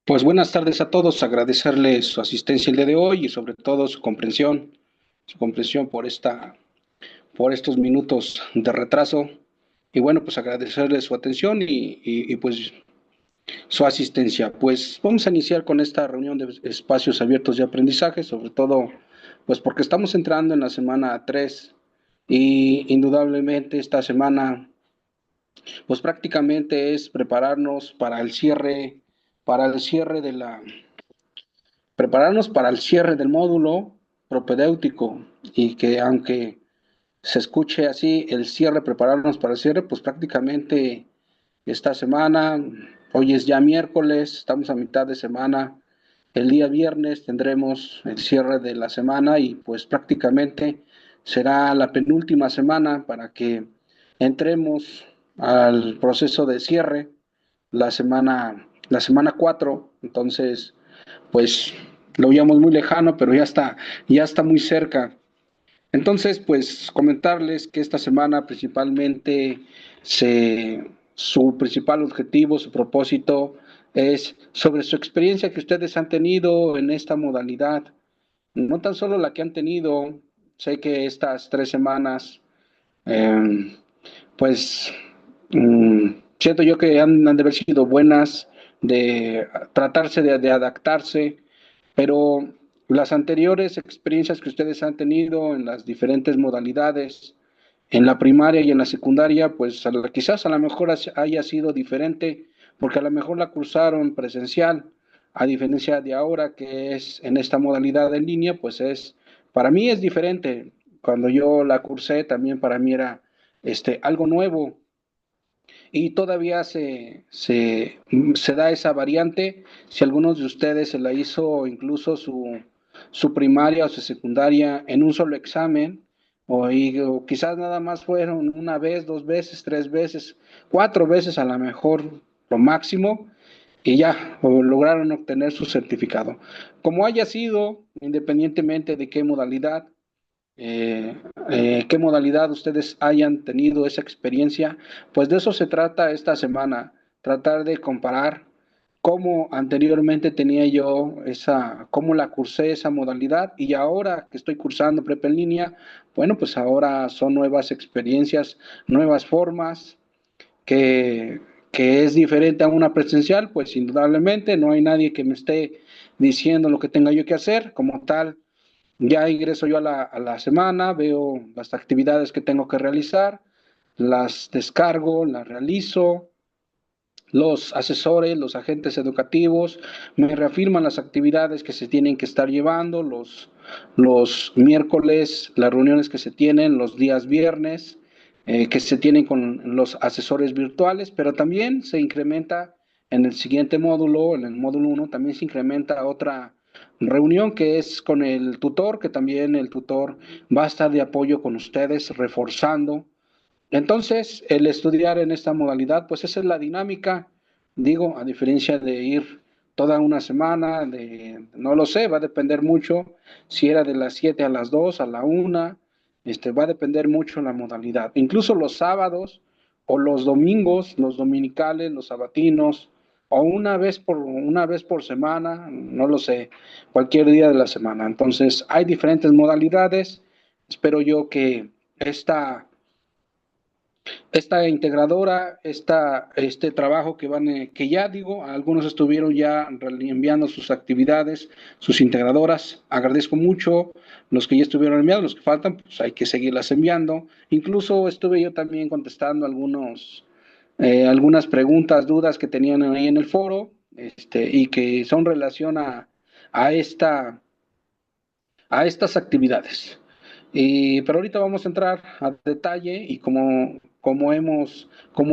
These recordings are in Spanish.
Pues buenas tardes a todos, agradecerles su asistencia el día de hoy y sobre todo su comprensión por estos minutos de retraso. Y bueno, pues agradecerles su atención pues su asistencia. Pues vamos a iniciar con esta reunión de espacios abiertos de aprendizaje, sobre todo pues porque estamos entrando en la semana 3 y indudablemente esta semana pues prácticamente es para el cierre de la prepararnos para el cierre del módulo propedéutico y que aunque se escuche así el cierre, prepararnos para el cierre, pues prácticamente esta semana, hoy es ya miércoles, estamos a mitad de semana, el día viernes tendremos el cierre de la semana y pues prácticamente será la penúltima semana para que entremos al proceso de cierre la semana 4. Entonces pues lo veíamos muy lejano, pero ya está muy cerca. Entonces, pues comentarles que esta semana principalmente su principal objetivo, su propósito es sobre su experiencia que ustedes han tenido en esta modalidad. No tan solo la que han tenido, sé que estas 3 semanas, eh, pues siento yo que han de haber sido buenas, de tratarse de adaptarse, pero las anteriores experiencias que ustedes han tenido en las diferentes modalidades, en la primaria y en la secundaria, pues quizás a lo mejor haya sido diferente, porque a lo mejor la cursaron presencial, a diferencia de ahora que es en esta modalidad en línea, para mí es diferente. Cuando yo la cursé, también para mí era algo nuevo, y todavía se da esa variante. Si algunos de ustedes se la hizo incluso su primaria o su secundaria en un solo examen, o quizás nada más fueron una vez, 2 veces, 3 veces, 4 veces a lo mejor, lo máximo, y ya o lograron obtener su certificado. Como haya sido, independientemente de eh, qué modalidad ustedes hayan tenido esa experiencia, pues de eso se trata esta semana, tratar de comparar cómo anteriormente tenía yo cómo la cursé esa modalidad y ahora que estoy cursando prepa en línea, bueno, pues ahora son nuevas experiencias, nuevas formas que, que es diferente a una presencial, pues indudablemente no hay nadie que me esté diciendo lo que tenga yo que hacer como tal. Ya ingreso yo a la semana, veo las actividades que tengo que realizar, las descargo, las realizo, los asesores, los agentes educativos me reafirman las actividades que se tienen que estar llevando, los miércoles, las reuniones que se tienen, los días viernes, que se tienen con los asesores virtuales, pero también se incrementa en el siguiente módulo, en el módulo 1, también se incrementa otra reunión que es con el tutor, que también el tutor va a estar de apoyo con ustedes, reforzando. Entonces, el estudiar en esta modalidad, pues esa es la dinámica, digo, a diferencia de ir toda una semana, no lo sé, va a depender mucho si era de las 7 a las 2, a la 1, va a depender mucho la modalidad. Incluso los sábados o los domingos, los dominicales, los sabatinos, o una vez por semana, no lo sé, cualquier día de la semana. Entonces, hay diferentes modalidades. Espero yo que esta integradora, este trabajo que ya digo, algunos estuvieron ya enviando sus actividades, sus integradoras. Agradezco mucho los que ya estuvieron enviando, los que faltan, pues hay que seguirlas enviando. Incluso estuve yo también contestando algunas preguntas, dudas que tenían ahí en el foro, y que son relación a a estas actividades. Pero ahorita vamos a entrar a detalle y como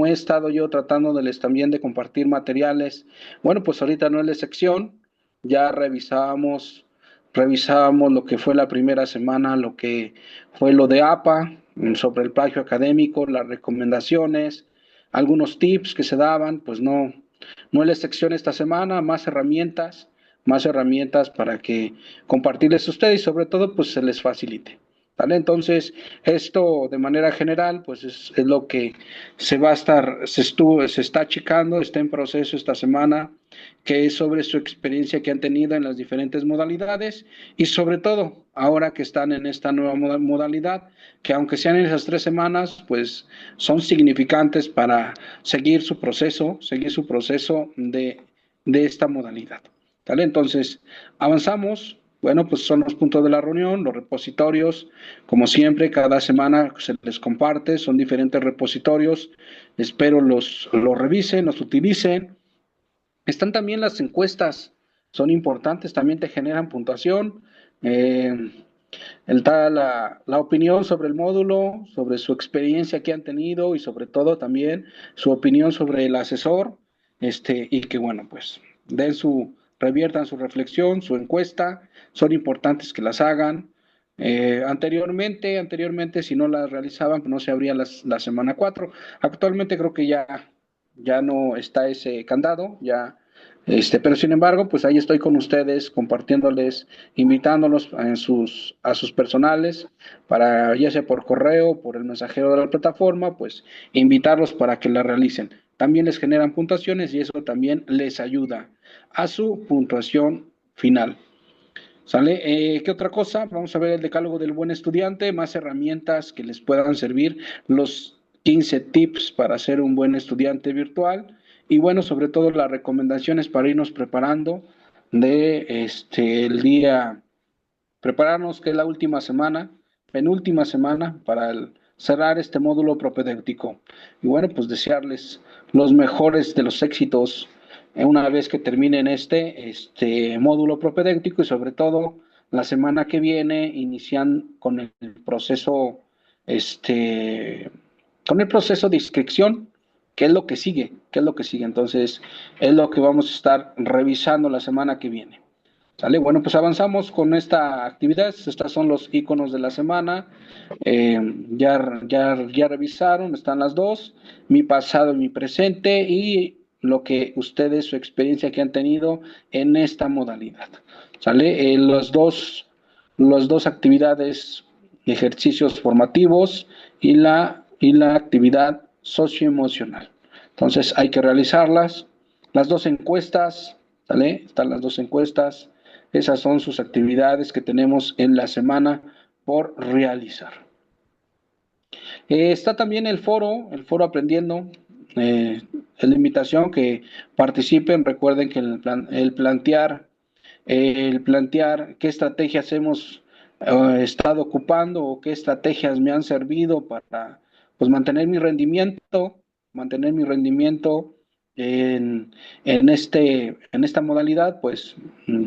he estado yo tratándoles también de compartir materiales, bueno, pues ahorita no es la sección, ya revisábamos lo que fue la primera semana, lo que fue lo de APA, sobre el plagio académico, las recomendaciones, algunos tips que se daban, pues no es la sección esta semana, más herramientas, más herramientas para que compartirles a ustedes y sobre todo pues se les facilite. ¿Vale? Entonces, esto de manera general, pues es lo que se está checando, está en proceso esta semana, que es sobre su experiencia que han tenido en las diferentes modalidades y sobre todo ahora que están en esta nueva modalidad, que aunque sean en esas 3 semanas, pues son significantes para seguir su proceso de esta modalidad. ¿Vale? Entonces, avanzamos. Bueno, pues son los puntos de la reunión, los repositorios. Como siempre, cada semana se les comparte, son diferentes repositorios. Espero los revisen, los utilicen. Están también las encuestas, son importantes, también te generan puntuación. Eh, la opinión sobre el módulo, sobre su experiencia que han tenido y sobre todo también su opinión sobre el asesor, y que bueno, pues reviertan su reflexión, su encuesta, son importantes que las hagan. Anteriormente, si no las realizaban, pues no se abría la semana 4. Actualmente creo que ya no está ese candado, pero sin embargo, pues ahí estoy con ustedes compartiéndoles, invitándolos a sus personales, para ya sea por correo, por el mensajero de la plataforma, pues invitarlos para que la realicen. También les generan puntuaciones y eso también les ayuda a su puntuación final. ¿Sale? ¿Qué otra cosa? Vamos a ver el decálogo del buen estudiante, más herramientas que les puedan servir, los 15 tips para ser un buen estudiante virtual y bueno, sobre todo las recomendaciones para irnos preparando el día, prepararnos que es la última semana, penúltima semana para cerrar este módulo propedéutico. Y bueno, pues desearles los mejores de los éxitos una vez que terminen este módulo propedéutico y sobre todo la semana que viene inician este, con el proceso de inscripción, qué es lo que sigue, qué es lo que sigue. Entonces, es lo que vamos a estar revisando la semana que viene. ¿Sale? Bueno, pues avanzamos con esta actividad. Estos son los iconos de la semana. Ya revisaron, están las dos, mi pasado y mi presente, y lo que ustedes, su experiencia que han tenido en esta modalidad. ¿Sale? Las dos actividades, ejercicios formativos y la actividad socioemocional. Entonces hay que realizarlas. Las dos encuestas, ¿sale? Están las dos encuestas. Esas son sus actividades que tenemos en la semana por realizar. Está también el foro Aprendiendo. Es la invitación que participen. Recuerden que el plantear qué estrategias hemos estado ocupando o qué estrategias me han servido para pues, mantener mi rendimiento en esta modalidad, pues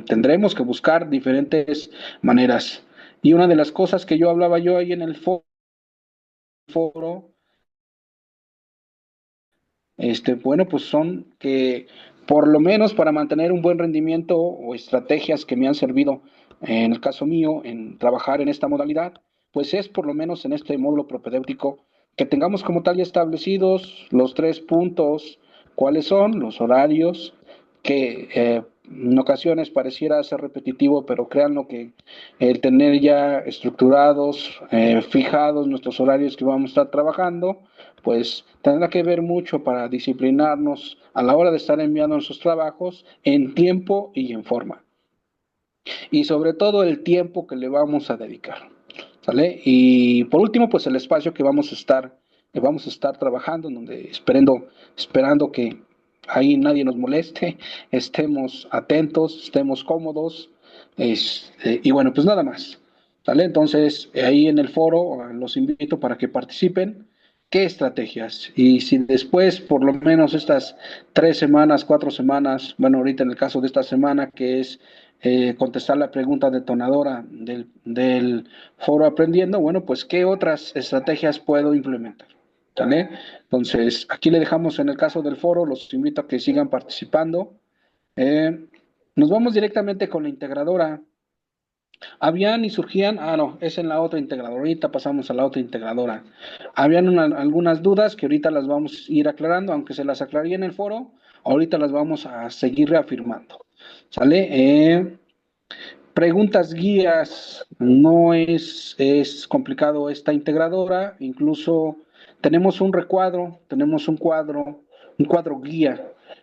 tendremos que buscar diferentes maneras. Y una de las cosas que yo hablaba yo ahí en el foro, bueno, pues son que por lo menos para mantener un buen rendimiento o estrategias que me han servido, en el caso mío, en trabajar en esta modalidad, pues es por lo menos en este módulo propedéutico que tengamos como tal ya establecidos los 3 puntos, cuáles son los horarios, que en ocasiones pareciera ser repetitivo, pero créanlo que el tener ya estructurados, fijados nuestros horarios que vamos a estar trabajando, pues tendrá que ver mucho para disciplinarnos a la hora de estar enviando nuestros trabajos en tiempo y en forma. Y sobre todo el tiempo que le vamos a dedicar. ¿Sale? Y por último, pues el espacio que vamos a estar trabajando, donde esperando que ahí nadie nos moleste, estemos atentos, estemos cómodos, y bueno, pues nada más. ¿Sale? Entonces, ahí en el foro los invito para que participen. ¿Qué estrategias? Y si después, por lo menos estas 3 semanas, 4 semanas, bueno, ahorita en el caso de esta semana, que es contestar la pregunta detonadora del foro Aprendiendo, bueno, pues ¿qué otras estrategias puedo implementar? ¿Sale? Entonces, aquí le dejamos en el caso del foro, los invito a que sigan participando. Nos vamos directamente con la integradora. Habían y surgían, no, es en la otra integradora, ahorita pasamos a la otra integradora. Habían algunas dudas que ahorita las vamos a ir aclarando, aunque se las aclaré en el foro, ahorita las vamos a seguir reafirmando. ¿Sale? Preguntas guías, no es complicado esta integradora, incluso tenemos un cuadro guía,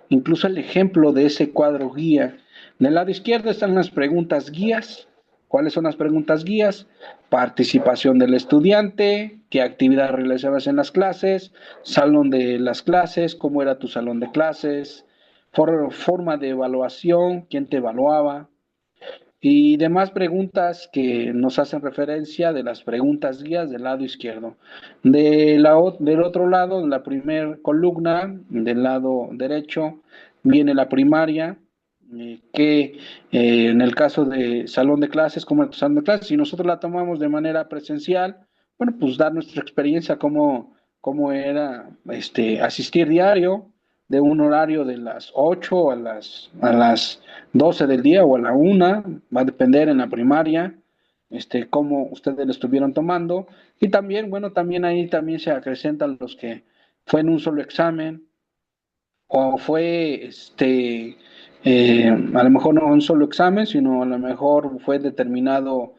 incluso el ejemplo de ese cuadro guía. Del lado izquierdo están las preguntas guías. ¿Cuáles son las preguntas guías? Participación del estudiante, qué actividad realizabas en las clases, salón de las clases, cómo era tu salón de clases, forma de evaluación, quién te evaluaba, y demás preguntas que nos hacen referencia de las preguntas guías del lado izquierdo. Del otro lado, en la primera columna, del lado derecho, viene la primaria, que en el caso de salón de clases, como el salón de clases, si nosotros la tomamos de manera presencial, bueno, pues dar nuestra experiencia, cómo era asistir diario, de un horario de las 8 a las 12 del día o a la 1, va a depender en la primaria, cómo ustedes lo estuvieron tomando. Y también, bueno, también ahí también se acrecentan los que fue en un solo examen o fue, a lo mejor no un solo examen, sino a lo mejor fue determinado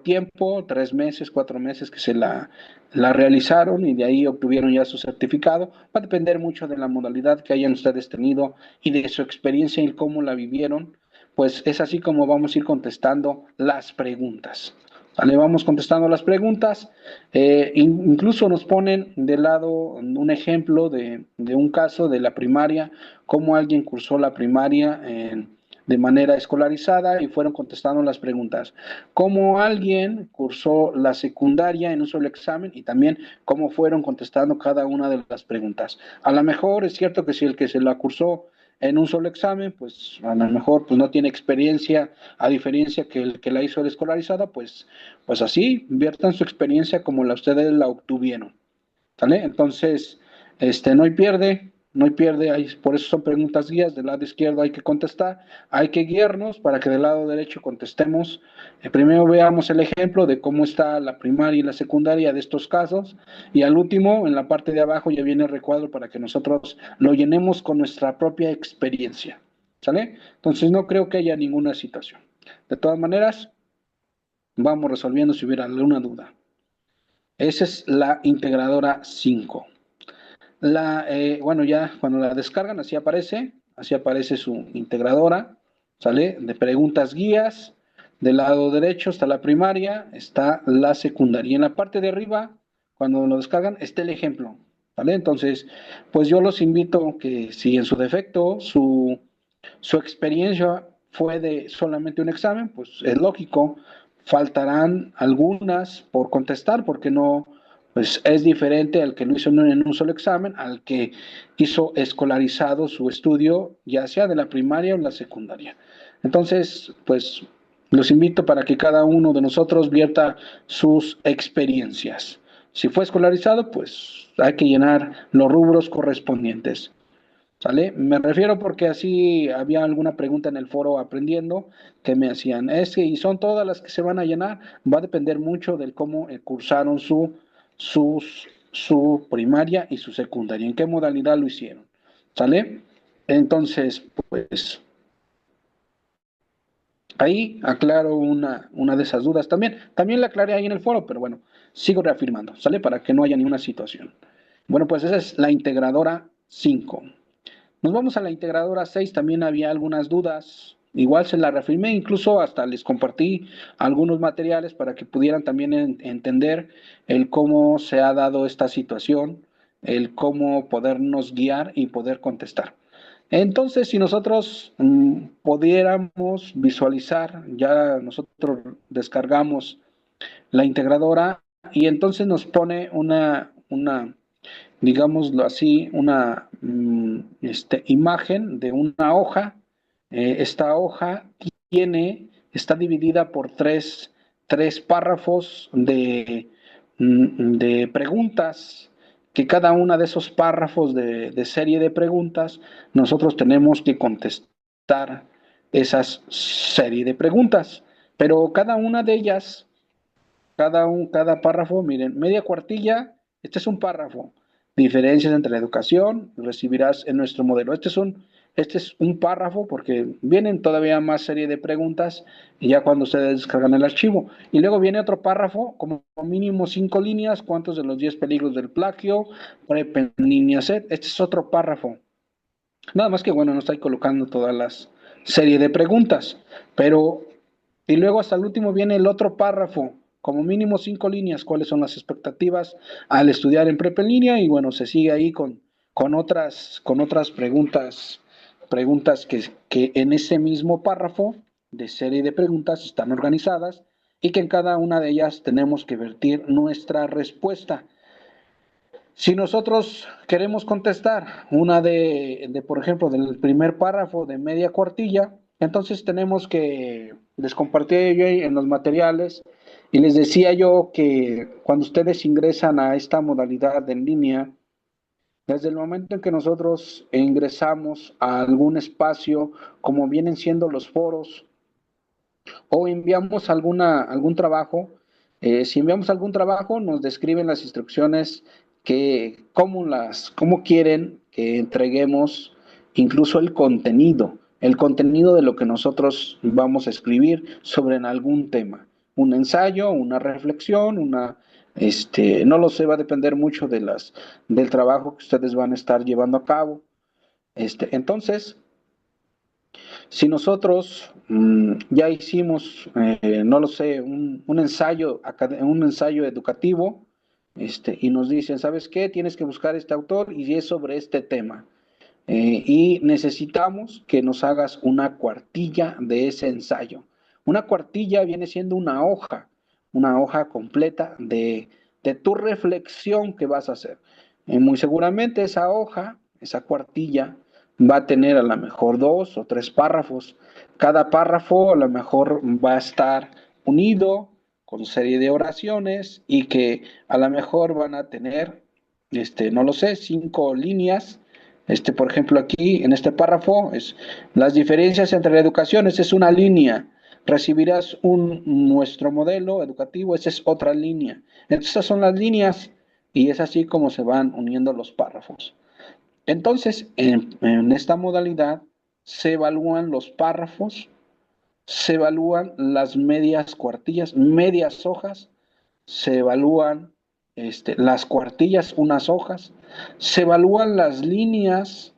tiempo, 3 meses, 4 meses que la realizaron y de ahí obtuvieron ya su certificado. Va a depender mucho de la modalidad que hayan ustedes tenido y de su experiencia y cómo la vivieron. Pues es así como vamos a ir contestando las preguntas. ¿Vale? Vamos contestando las preguntas. Incluso nos ponen de lado un ejemplo de un caso de la primaria, cómo alguien cursó la primaria de manera escolarizada y fueron contestando las preguntas. Cómo alguien cursó la secundaria en un solo examen y también cómo fueron contestando cada una de las preguntas. A lo mejor es cierto que si el que se la cursó en un solo examen, pues a lo mejor pues no tiene experiencia, a diferencia que el que la hizo la escolarizada, pues así, inviertan su experiencia como ustedes la obtuvieron. ¿Sale? Entonces, no hay pierde, no hay pierde, por eso son preguntas guías, del lado izquierdo hay que contestar, hay que guiarnos para que del lado derecho contestemos. Primero veamos el ejemplo de cómo está la primaria y la secundaria de estos casos, y al último, en la parte de abajo ya viene el recuadro para que nosotros lo llenemos con nuestra propia experiencia. ¿Sale? Entonces no creo que haya ninguna situación. De todas maneras, vamos resolviendo si hubiera alguna duda. Esa es la integradora 5. Bueno, ya cuando la descargan, así aparece su integradora, ¿sale? De preguntas guías, del lado derecho está la primaria, está la secundaria. Y en la parte de arriba, cuando lo descargan, está el ejemplo, ¿vale? Entonces, pues yo los invito que si en su defecto su experiencia fue de solamente un examen, pues es lógico, faltarán algunas por contestar, porque no, pues es diferente al que lo hizo en un solo examen, al que hizo escolarizado su estudio, ya sea de la primaria o la secundaria. Entonces, pues los invito para que cada uno de nosotros vierta sus experiencias. Si fue escolarizado, pues hay que llenar los rubros correspondientes. ¿Sale? Me refiero porque así había alguna pregunta en el foro aprendiendo que me hacían, y son todas las que se van a llenar, va a depender mucho del cómo cursaron su primaria y su secundaria, en qué modalidad lo hicieron. ¿Sale? Entonces, pues ahí aclaro una de esas dudas también. También la aclaré ahí en el foro, pero bueno, sigo reafirmando, ¿sale? Para que no haya ninguna situación. Bueno, pues esa es la integradora 5. Nos vamos a la integradora 6, también había algunas dudas, igual se la reafirmé, incluso hasta les compartí algunos materiales para que pudieran también entender el cómo se ha dado esta situación, el cómo podernos guiar y poder contestar. Entonces, si nosotros pudiéramos visualizar, ya nosotros descargamos la integradora y entonces nos pone digámoslo así, una imagen de una hoja. Esta hoja está dividida por tres párrafos de preguntas, que cada una de esos párrafos de serie de preguntas, nosotros tenemos que contestar esas serie de preguntas. Pero cada una de ellas, cada párrafo, miren, media cuartilla, este es un párrafo. diferencias entre la educación, recibirás en nuestro modelo. Este es un párrafo porque vienen todavía más serie de preguntas y ya cuando ustedes descargan el archivo. Y luego viene otro párrafo, como mínimo 5 líneas, cuántos de los 10 peligros del plagio, línea set. Este es otro párrafo. Nada más que bueno, no estoy colocando todas las serie de preguntas, pero y luego hasta el último viene el otro párrafo, como mínimo 5 líneas, cuáles son las expectativas al estudiar en prepa en línea y bueno, se sigue ahí con otras preguntas que en ese mismo párrafo de serie de preguntas están organizadas y que en cada una de ellas tenemos que vertir nuestra respuesta. Si nosotros queremos contestar una por ejemplo, del primer párrafo de media cuartilla, entonces tenemos que, les compartí yo en los materiales y les decía yo que cuando ustedes ingresan a esta modalidad en línea, desde el momento en que nosotros ingresamos a algún espacio, como vienen siendo los foros, o enviamos algún trabajo. Si enviamos algún trabajo, nos describen las instrucciones cómo quieren que entreguemos incluso el contenido de lo que nosotros vamos a escribir sobre algún tema. Un ensayo, una reflexión, no lo sé, va a depender mucho del trabajo que ustedes van a estar llevando a cabo. Entonces, si nosotros ya hicimos, no lo sé, un ensayo educativo, y nos dicen, ¿sabes qué? Tienes que buscar este autor y es sobre este tema. Y necesitamos que nos hagas una cuartilla de ese ensayo. Una cuartilla viene siendo una hoja completa de tu reflexión que vas a hacer. Muy seguramente esa hoja, esa cuartilla, va a tener a lo mejor 2 o 3 párrafos. Cada párrafo a lo mejor va a estar unido con serie de oraciones y que a lo mejor van a tener, no lo sé, 5 líneas. Por ejemplo, aquí en este párrafo es las diferencias entre la educación, esa es una línea. Recibirás nuestro modelo educativo, esa es otra línea. Entonces, esas son las líneas y es así como se van uniendo los párrafos. Entonces, en esta modalidad se evalúan los párrafos, se evalúan las medias cuartillas, medias hojas, se evalúan las cuartillas, unas hojas, se evalúan las líneas,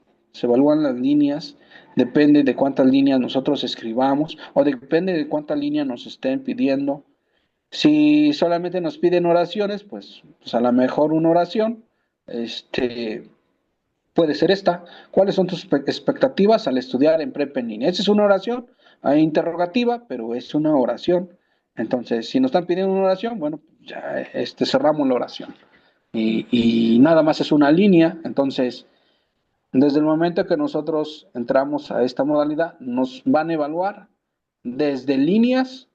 depende de cuántas líneas nosotros escribamos o depende de cuántas líneas nos estén pidiendo. Si solamente nos piden oraciones, pues a lo mejor una oración, puede ser esta. ¿Cuáles son tus expectativas al estudiar en prepa en línea? Esa es una oración interrogativa, pero es una oración. Entonces, si nos están pidiendo una oración, bueno, ya cerramos la oración. Y nada más es una línea. Entonces, desde el momento que nosotros entramos a esta modalidad, nos van a evaluar desde líneas,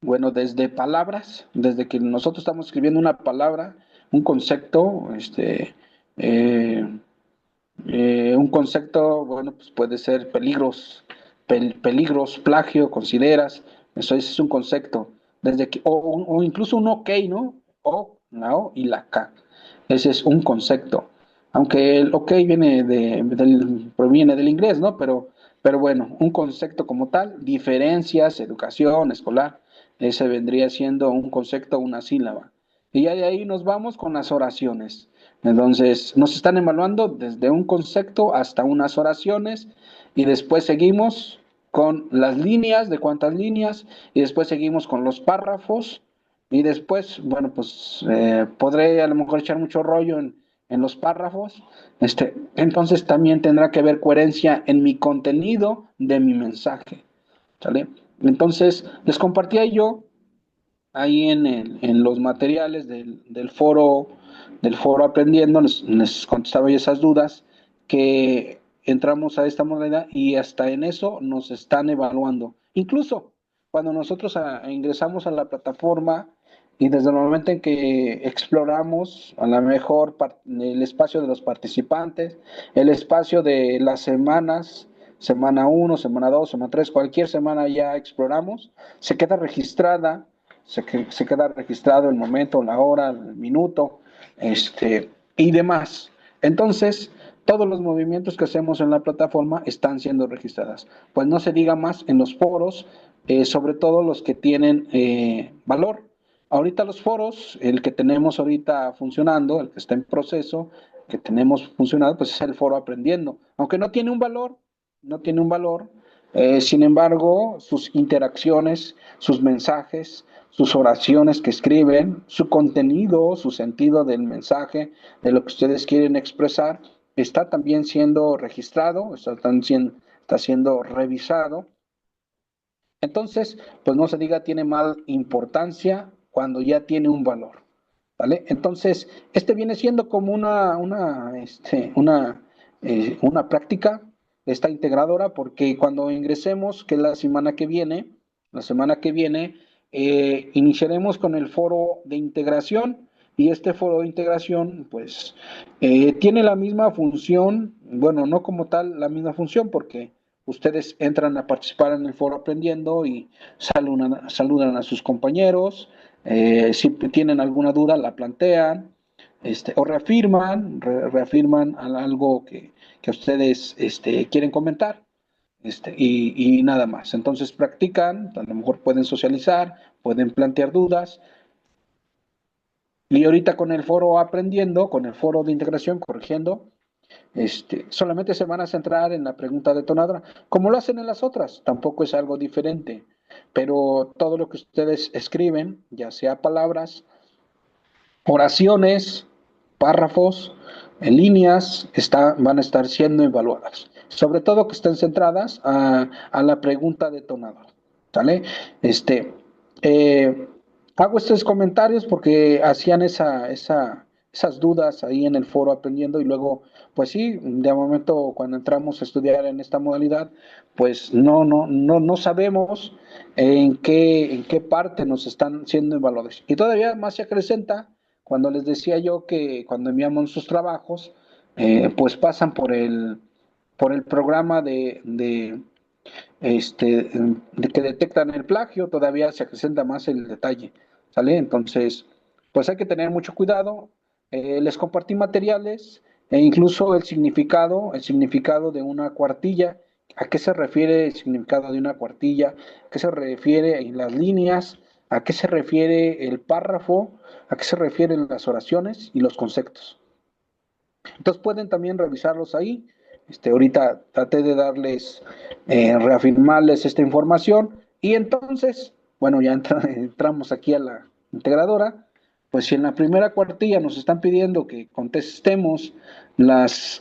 bueno, desde palabras, desde que nosotros estamos escribiendo una palabra, un concepto, eh, un concepto, bueno, pues puede ser peligros, plagio, consideras, eso es un concepto, o incluso un ok, ¿no? O, la O y la K, ese es un concepto, aunque el ok proviene del inglés, ¿no? Pero bueno, un concepto como tal, diferencias, educación, escolar, ese vendría siendo un concepto, una sílaba. Y ya de ahí nos vamos con las oraciones. Entonces, nos están evaluando desde un concepto hasta unas oraciones y después seguimos con las líneas, de cuántas líneas, y después seguimos con los párrafos y después, bueno, pues podré a lo mejor echar mucho rollo en los párrafos. Entonces también tendrá que haber coherencia en mi contenido de mi mensaje. ¿Sale? Entonces, les compartía yo ahí en los materiales del foro aprendiendo, les contestaba yo esas dudas, que entramos a esta modalidad y hasta en eso nos están evaluando. Incluso cuando nosotros ingresamos a la plataforma y desde el momento en que exploramos a lo mejor el espacio de los participantes, el espacio de las semanas, semana 1, semana 2, semana 3, cualquier semana ya exploramos, se queda registrada, se queda registrado el momento, la hora, el minuto, y demás. Entonces, todos los movimientos que hacemos en la plataforma están siendo registradas. Pues no se diga más en los foros, sobre todo los que tienen valor. Ahorita los foros, el que tenemos ahorita funcionando, el que está en proceso, que tenemos funcionado, pues es el foro aprendiendo. Aunque no tiene un valor, no tiene un valor, sin embargo, sus interacciones, sus mensajes, sus oraciones que escriben, su contenido, su sentido del mensaje, de lo que ustedes quieren expresar, está también siendo registrado, está siendo revisado. Entonces, pues no se diga tiene mal importancia cuando ya tiene un valor, ¿vale? Entonces, este viene siendo como una práctica, esta integradora, porque cuando ingresemos, que es la semana que viene, iniciaremos con el foro de integración, y este foro de integración, pues, tiene la misma función, bueno, no como tal la misma función, porque ustedes entran a participar en el foro aprendiendo y saludan a sus compañeros, si tienen alguna duda la plantean, o reafirman algo que ustedes quieren comentar, y nada más. Entonces practican, a lo mejor pueden socializar, pueden plantear dudas, y ahorita con el foro aprendiendo, con el foro de integración, corrigiendo, solamente se van a centrar en la pregunta detonadora, como lo hacen en las otras, tampoco es algo diferente, pero todo lo que ustedes escriben, ya sea palabras, oraciones, párrafos, en líneas, van a estar siendo evaluadas. Sobre todo que estén centradas a la pregunta detonadora. ¿Sale? Eh, Hago estos comentarios porque hacían esas dudas ahí en el foro aprendiendo, y luego, pues sí, de momento cuando entramos a estudiar en esta modalidad, pues no sabemos en qué parte nos están siendo evaluados. Y todavía más se acrecenta cuando les decía yo que cuando enviamos sus trabajos, pues pasan por el programa de que detectan el plagio, todavía se acrecenta más el detalle, ¿sale? Entonces, pues hay que tener mucho cuidado. Les compartí materiales e incluso el significado de una cuartilla. ¿A qué se refiere el significado de una cuartilla? ¿A qué se refiere en las líneas? ¿A qué se refiere el párrafo? ¿A qué se refieren las oraciones y los conceptos? Entonces pueden también revisarlos ahí. Ahorita traté de darles, reafirmarles esta información, y entonces, bueno, ya entramos aquí a la integradora. Pues si en la primera cuartilla nos están pidiendo que contestemos las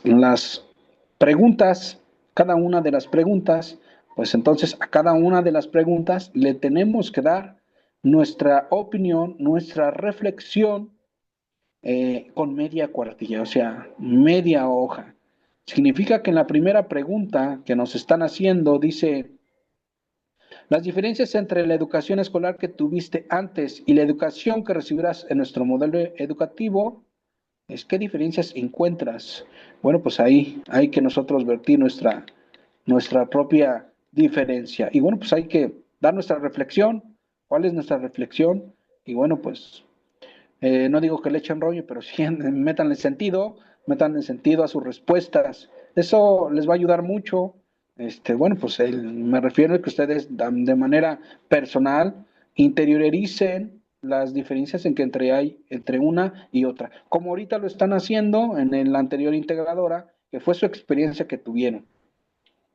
preguntas, cada una de las preguntas, pues entonces a cada una de las preguntas le tenemos que dar nuestra opinión, nuestra reflexión, con media cuartilla, o sea, media hoja. Significa que en la primera pregunta que nos están haciendo dice, las diferencias entre la educación escolar que tuviste antes y la educación que recibirás en nuestro modelo educativo, ¿qué diferencias encuentras? Bueno, pues ahí hay que nosotros vertir nuestra propia diferencia. Y bueno, pues hay que dar nuestra reflexión. ¿Cuál es nuestra reflexión? Y bueno, pues no digo que le echen rollo, pero sí metan en sentido a sus respuestas. Eso les va a ayudar mucho. Bueno, pues me refiero a que ustedes de manera personal interioricen las diferencias en que hay entre una y otra, como ahorita lo están haciendo en la anterior integradora, que fue su experiencia que tuvieron.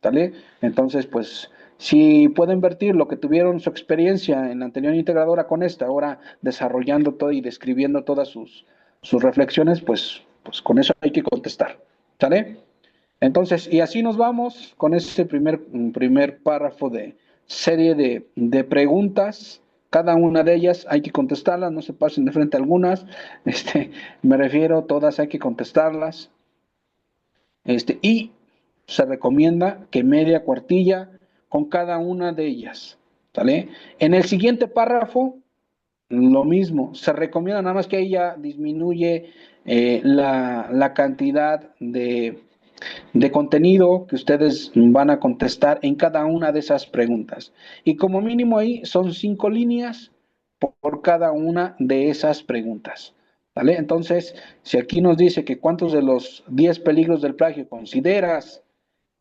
¿Sale? Entonces, pues, si pueden vertir lo que tuvieron su experiencia en la anterior integradora con esta, ahora desarrollando todo y describiendo todas sus reflexiones, pues con eso hay que contestar. ¿Sale? Entonces, y así nos vamos con ese primer párrafo de serie de preguntas. Cada una de ellas hay que contestarlas, no se pasen de frente a algunas. Me refiero, todas hay que contestarlas. Y se recomienda que media cuartilla con cada una de ellas. ¿Sale? En el siguiente párrafo, lo mismo. Se recomienda, nada más que ahí ya disminuye la cantidad de contenido que ustedes van a contestar en cada una de esas preguntas. Y como mínimo ahí son 5 líneas por cada una de esas preguntas. ¿Vale? Entonces, si aquí nos dice que cuántos de los 10 peligros del plagio consideras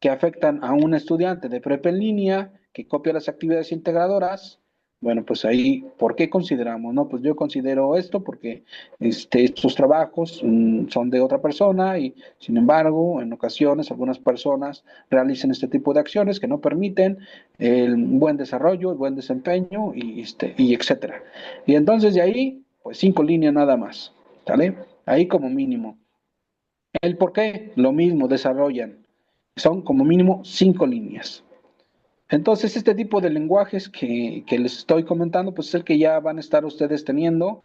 que afectan a un estudiante de prepa en línea que copia las actividades integradoras, bueno, pues ahí, ¿por qué consideramos? No, pues yo considero esto porque estos trabajos son de otra persona y, sin embargo, en ocasiones algunas personas realizan este tipo de acciones que no permiten el buen desarrollo, el buen desempeño y etcétera. Y entonces de ahí, pues 5 líneas nada más, ¿sale? Ahí como mínimo. ¿El por qué? Lo mismo, desarrollan. Son como mínimo 5 líneas. Entonces, este tipo de lenguajes que les estoy comentando, pues es el que ya van a estar ustedes teniendo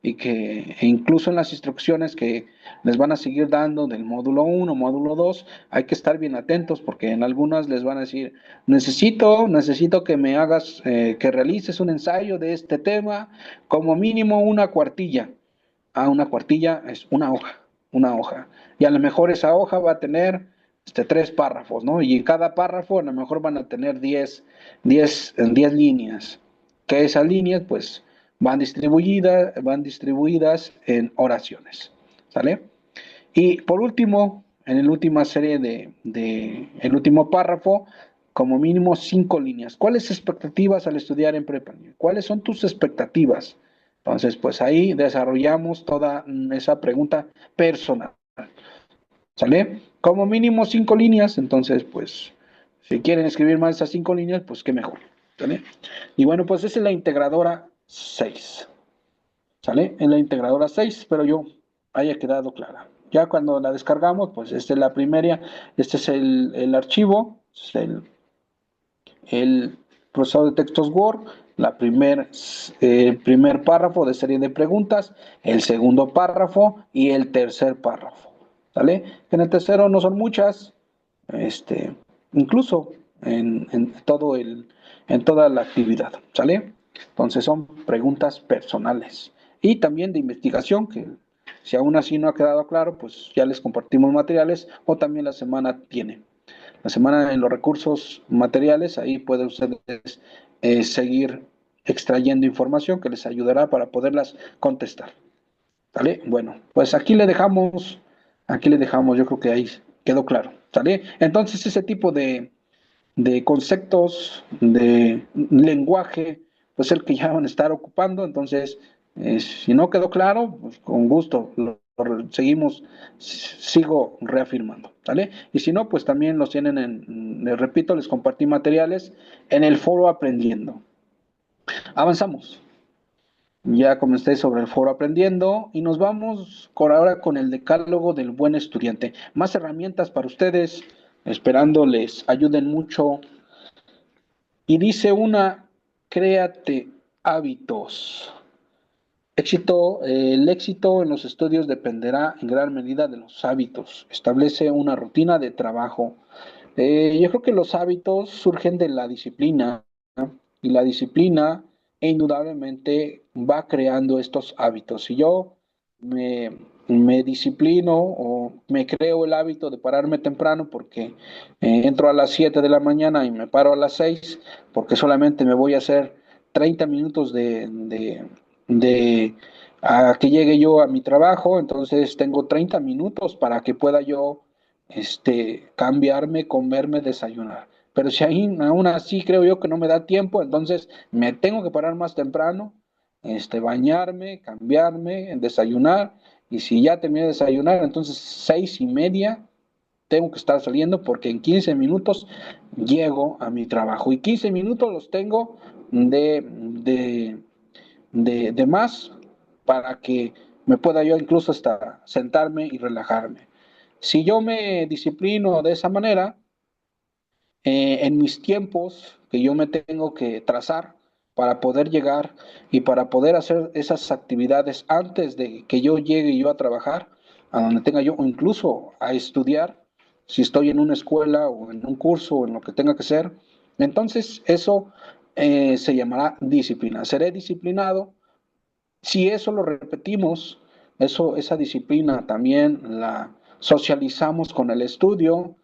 y que incluso en las instrucciones que les van a seguir dando del módulo 1, módulo 2, hay que estar bien atentos porque en algunas les van a decir, necesito que me hagas, que realices un ensayo de este tema, como mínimo una cuartilla. Una cuartilla es una hoja. Y a lo mejor esa hoja va a tener 3 párrafos, ¿no? Y en cada párrafo a lo mejor van a tener 10 líneas. Que esas líneas, pues, van distribuidas en oraciones, ¿sale? Y por último, en la última serie el último párrafo, como mínimo 5 líneas. ¿Cuáles expectativas al estudiar en prepa? ¿Cuáles son tus expectativas? Entonces, pues ahí desarrollamos toda esa pregunta personal. ¿Sale? Como mínimo 5 líneas, entonces, pues, si quieren escribir más de esas 5 líneas, pues qué mejor. ¿Sale? Y bueno, pues esa es la integradora 6. ¿Sale? En la integradora 6, espero yo haya quedado clara. Ya cuando la descargamos, pues esta es la primera, este es el archivo, es el procesador de textos Word, el primer párrafo de serie de preguntas, el segundo párrafo y el tercer párrafo. ¿Sale? En el tercero no son muchas, este, incluso en toda la actividad. ¿Sale? Entonces son preguntas personales y también de investigación que si aún así no ha quedado claro, pues ya les compartimos materiales o también la semana tiene. La semana en los recursos materiales, ahí pueden ustedes seguir extrayendo información que les ayudará para poderlas contestar. ¿Sale? Bueno, pues aquí le dejamos, yo creo que ahí quedó claro. ¿Sale? Entonces ese tipo de conceptos, de lenguaje, pues el que ya van a estar ocupando. Entonces, si no quedó claro, pues con gusto seguimos, sigo reafirmando, ¿vale? Y si no, pues también los tienen les repito, les compartí materiales en el foro Aprendiendo. Avanzamos. Ya comencé sobre el foro Aprendiendo y nos vamos por ahora con el decálogo del buen estudiante. Más herramientas para ustedes, esperando les ayuden mucho. Y dice una, créate hábitos. El éxito en los estudios dependerá en gran medida de los hábitos. Establece una rutina de trabajo. Yo creo que los hábitos surgen de la disciplina, ¿no? Y la disciplina indudablemente va creando estos hábitos. Si yo me, me disciplino o me creo el hábito de pararme temprano porque entro a las 7 de la mañana y me paro a las 6 porque solamente me voy a hacer 30 minutos de a que llegue yo a mi trabajo, entonces tengo 30 minutos para que pueda yo cambiarme, comerme, desayunar. Pero si aún así creo yo que no me da tiempo, entonces me tengo que parar más temprano, bañarme, cambiarme, desayunar, y si ya terminé de desayunar, entonces 6:30 tengo que estar saliendo porque en 15 minutos llego a mi trabajo y 15 minutos los tengo de, de, de más para que me pueda yo incluso hasta sentarme y relajarme. Si yo me disciplino de esa manera, en mis tiempos que yo me tengo que trazar para poder llegar y para poder hacer esas actividades antes de que yo llegue yo a trabajar, a donde tenga yo, o incluso a estudiar, si estoy en una escuela o en un curso o en lo que tenga que ser, entonces eso se llamará disciplina. Seré disciplinado si eso lo repetimos, esa disciplina también la socializamos con el estudio,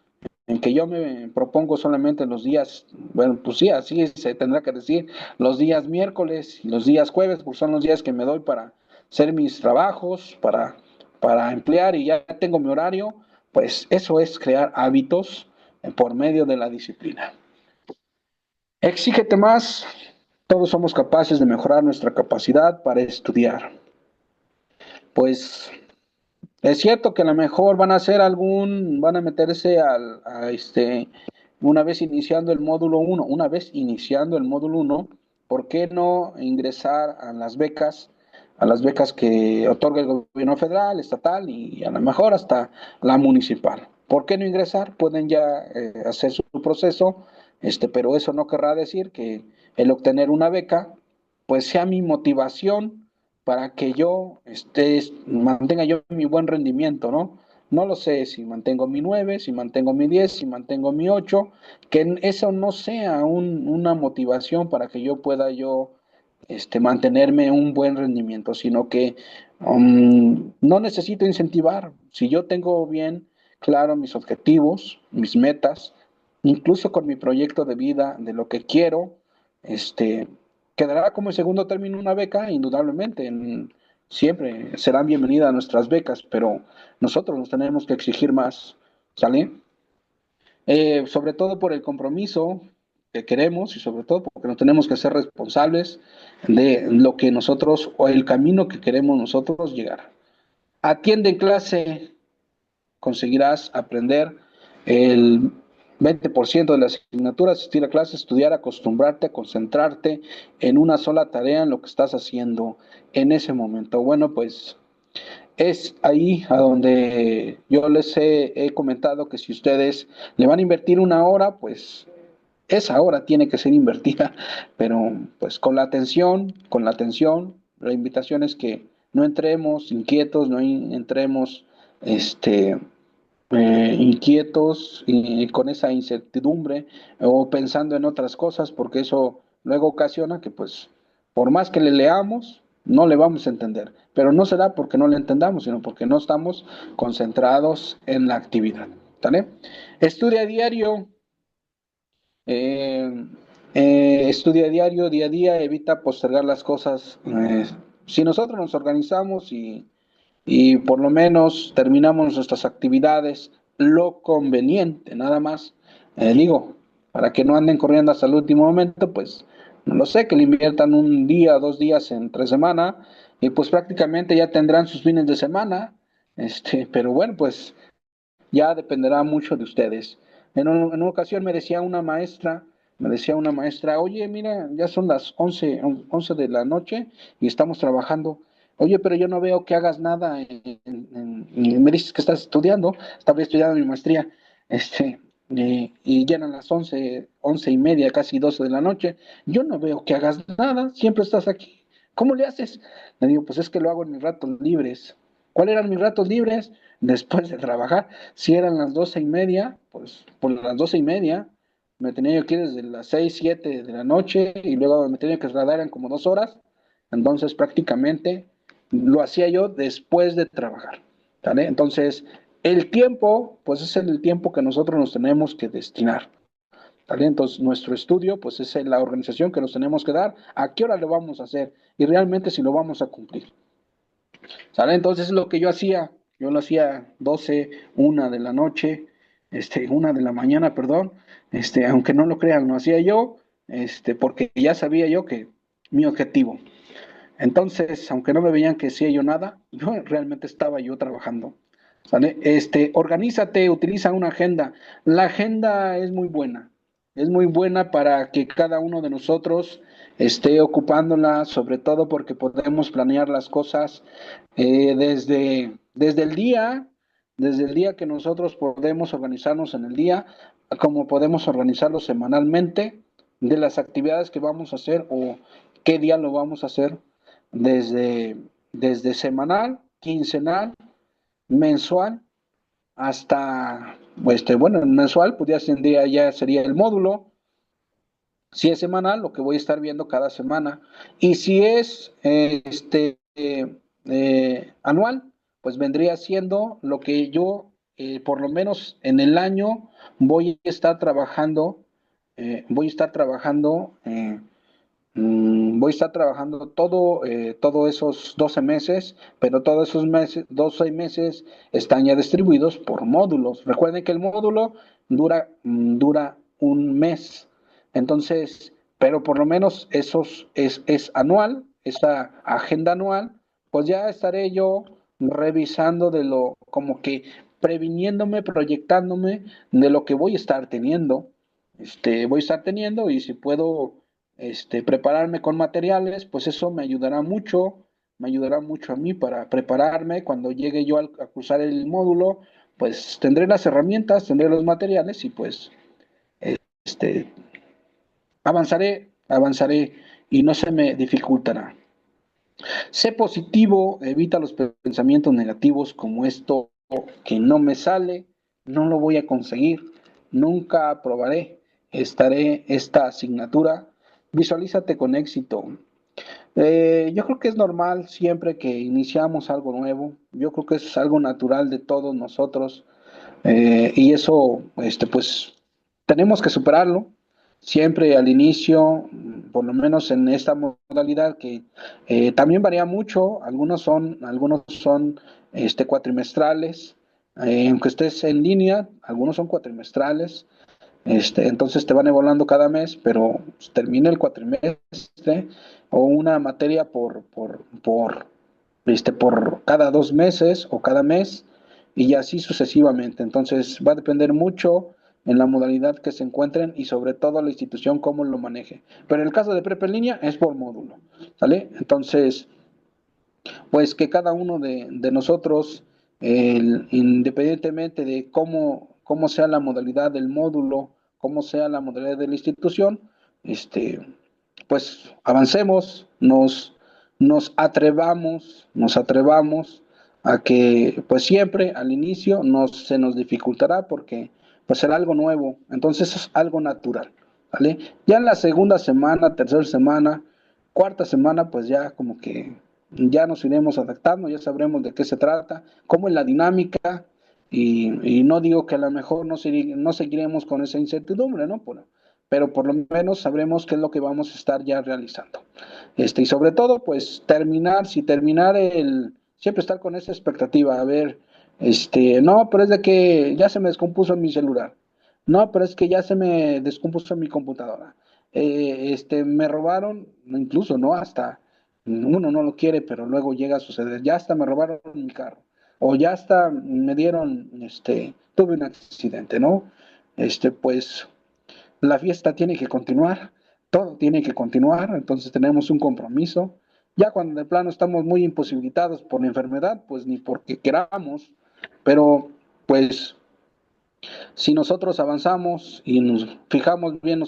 en que yo me propongo solamente los días, bueno, pues sí, así se tendrá que decir, los días miércoles y los días jueves, pues son los días que me doy para hacer mis trabajos, para emplear y ya tengo mi horario, pues eso es crear hábitos por medio de la disciplina. Exígete más, todos somos capaces de mejorar nuestra capacidad para estudiar. Pues es cierto que a lo mejor van a meterse una vez iniciando el módulo uno, ¿por qué no ingresar a las becas que otorga el gobierno federal, estatal y a lo mejor hasta la municipal? ¿Por qué no ingresar? Pueden ya hacer su proceso, pero eso no querrá decir que el obtener una beca, pues sea mi motivación para que yo mantenga yo mi buen rendimiento, ¿no? No lo sé si mantengo mi 9, si mantengo mi 10, si mantengo mi 8, que eso no sea una motivación para que yo pueda mantenerme un buen rendimiento, sino que no necesito incentivar. Si yo tengo bien claro mis objetivos, mis metas, incluso con mi proyecto de vida, de lo que quiero, este, quedará como en segundo término una beca, indudablemente. Siempre serán bienvenidas nuestras becas, pero nosotros nos tenemos que exigir más, ¿sale? Sobre todo por el compromiso que queremos y sobre todo porque nos tenemos que ser responsables de lo que nosotros o el camino que queremos nosotros llegar. Atiende en clase, conseguirás aprender el 20% de la asignatura, asistir a clase, estudiar, acostumbrarte a concentrarte en una sola tarea en lo que estás haciendo en ese momento. Bueno, pues es ahí a donde yo les he comentado que si ustedes le van a invertir una hora, pues esa hora tiene que ser invertida, pero pues la invitación es que no entremos inquietos, no entremos este, inquietos y con esa incertidumbre o pensando en otras cosas, porque eso luego ocasiona que pues por más que le leamos, no le vamos a entender, pero no será porque no le entendamos, sino porque no estamos concentrados en la actividad. ¿Vale? Estudia diario, eh, estudia diario, día a día, evita postergar las cosas. Si nosotros nos organizamos y por lo menos terminamos nuestras actividades lo conveniente, nada más. Digo, para que no anden corriendo hasta el último momento, pues no lo sé, que le inviertan un día, 2 días entre semana y pues prácticamente ya tendrán sus fines de semana. Pero bueno, pues ya dependerá mucho de ustedes. En una ocasión me decía una maestra, oye, mira, ya son las 11 de la noche y estamos trabajando. Oye, pero yo no veo que hagas nada. Y me dices que estás estudiando, estaba estudiando mi maestría, y llegan las 11:30, casi 12 de la noche. Yo no veo que hagas nada, siempre estás aquí. ¿Cómo le haces? Le digo, pues es que lo hago en mis ratos libres. ¿Cuáles eran mis ratos libres? Después de trabajar. Si eran las 12:30, pues por las 12:30 me tenía yo que ir desde las 6, 7 de la noche y luego me tenía que trasladar en como 2 horas. Entonces prácticamente lo hacía yo después de trabajar. ¿Vale? Entonces el tiempo, pues es el tiempo que nosotros nos tenemos que destinar. ¿Vale? Entonces nuestro estudio, pues es la organización que nos tenemos que dar. ¿A qué hora lo vamos a hacer? Y realmente si lo vamos a cumplir. ¿Sale? Entonces es lo que yo lo hacía 12, 1 de la noche, 1 de la mañana, perdón, aunque no lo crean, lo hacía yo, porque ya sabía yo que mi objetivo. Entonces, aunque no me veían que hacía yo nada, yo realmente estaba yo trabajando. ¿Sale? Organízate, utiliza una agenda. La agenda es muy buena para que cada uno de nosotros esté ocupándola, sobre todo porque podemos planear las cosas desde el día que nosotros podemos organizarnos en el día, como podemos organizarlo semanalmente, de las actividades que vamos a hacer o qué día lo vamos a hacer, desde, desde semanal, quincenal, mensual, hasta, bueno, mensual, pues ya tendría, ya sería el módulo. Si es semanal, lo que voy a estar viendo cada semana. Y si es anual, pues vendría siendo lo que yo, por lo menos en el año, voy a estar trabajando, Voy a estar trabajando todos esos 12 meses, pero todos esos meses, 12 meses están ya distribuidos por módulos. Recuerden que el módulo dura un mes. Entonces, pero por lo menos es anual, esa agenda anual, pues ya estaré yo revisando como que previniéndome, proyectándome de lo que voy a estar teniendo. Voy a estar teniendo y si puedo prepararme con materiales, pues eso me ayudará mucho a mí para prepararme cuando llegue yo a cursar el módulo, pues tendré las herramientas, tendré los materiales y pues este, avanzaré y no se me dificultará. Sé positivo, evita los pensamientos negativos como esto que no me sale, no lo voy a conseguir, nunca aprobaré, estaré esta asignatura. Visualízate con éxito. Yo creo que es normal siempre que iniciamos algo nuevo. Yo creo que eso es algo natural de todos nosotros. Y eso, pues, tenemos que superarlo. Siempre al inicio, por lo menos en esta modalidad que también varía mucho. Algunos son cuatrimestrales. Aunque estés en línea, algunos son cuatrimestrales. Entonces te van evaluando cada mes, pero termina el cuatrimestre o una materia por cada 2 meses o cada mes y así sucesivamente. Entonces va a depender mucho en la modalidad que se encuentren y sobre todo la institución cómo lo maneje. Pero en el caso de prepa en línea es por módulo, ¿sale? Entonces, pues que cada uno de nosotros, independientemente de cómo sea la modalidad del módulo, cómo sea la modalidad de la institución, este, pues avancemos, nos atrevamos a que pues siempre al inicio se nos dificultará porque pues será algo nuevo, entonces es algo natural, ¿vale? Ya en la segunda semana, tercera semana, cuarta semana, pues ya como que ya nos iremos adaptando, ya sabremos de qué se trata, cómo es la dinámica, y no digo que a lo mejor no seguiremos con esa incertidumbre, ¿no? Pero por lo menos sabremos qué es lo que vamos a estar ya realizando. Y sobre todo, pues siempre estar con esa expectativa, a ver, no, pero es de que ya se me descompuso mi celular, no, pero es que ya se me descompuso mi computadora, me robaron, incluso, ¿no? Hasta uno no lo quiere, pero luego llega a suceder, ya hasta me robaron mi carro, o ya hasta tuve un accidente, ¿no? Pues la fiesta tiene que continuar, todo tiene que continuar, entonces tenemos un compromiso. Ya cuando de plano estamos muy imposibilitados por la enfermedad, pues ni porque queramos, pero pues si nosotros avanzamos y nos fijamos bien